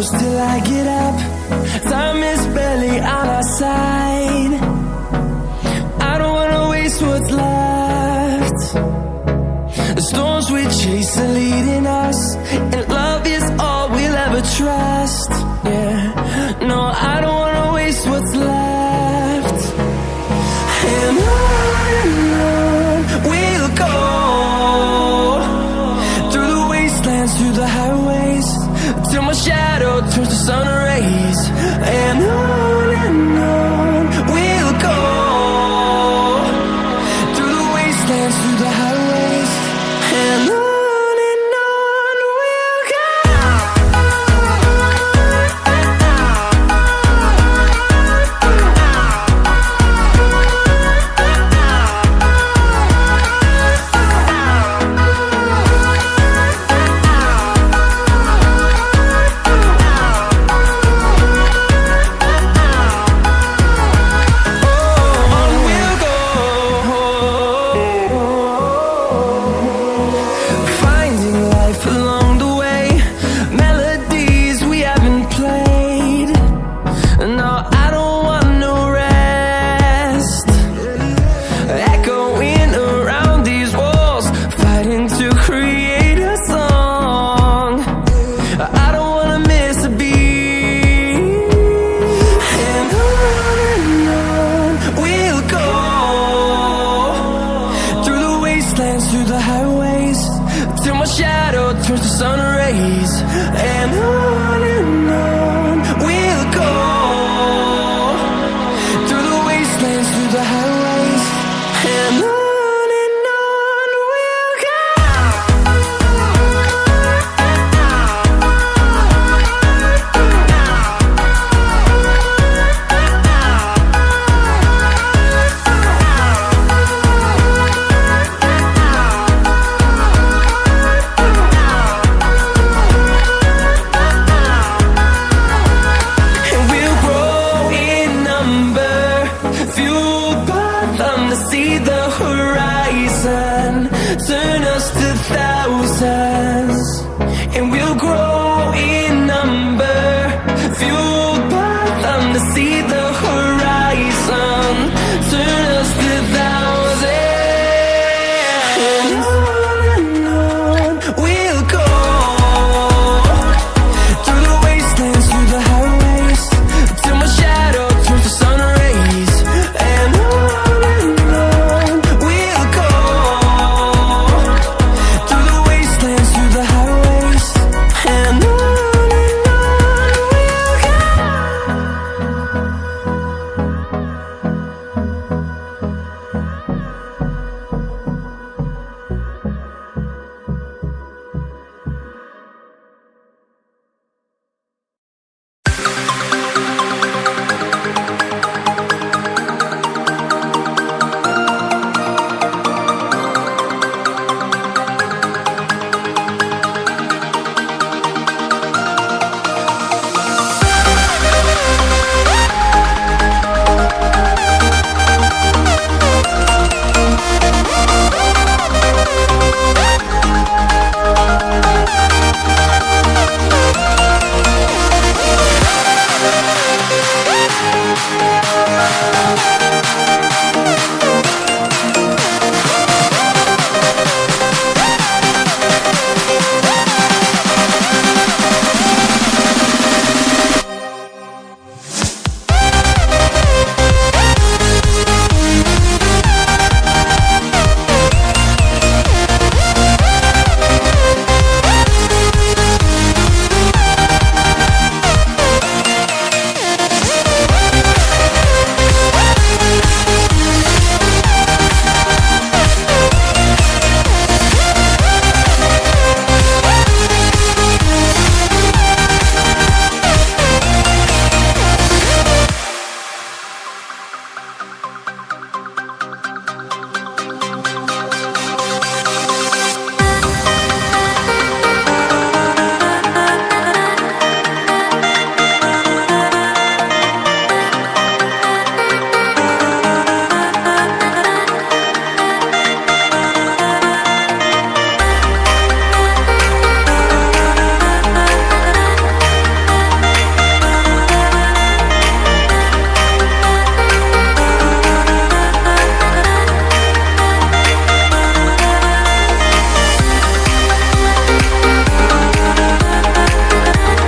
close till I get up. Time is barely on our side. I don't wanna waste what's left. The storms we chase are leading us, and love is all we'll ever trust. Yeah, no, I don't wanna waste what's left. And on we'll go, through the wastelands, through the highways, till my shadow turns to sun rays. And on we'll go, through the wastelands, through the highways, and on we'll go. Through the highways, till my shadow turns to sun rays. And on we'll go, through the wastelands, through the highways, and on we'll go. See the horizon, turn us to thousands, and we'll grow in number, fueled by them to see the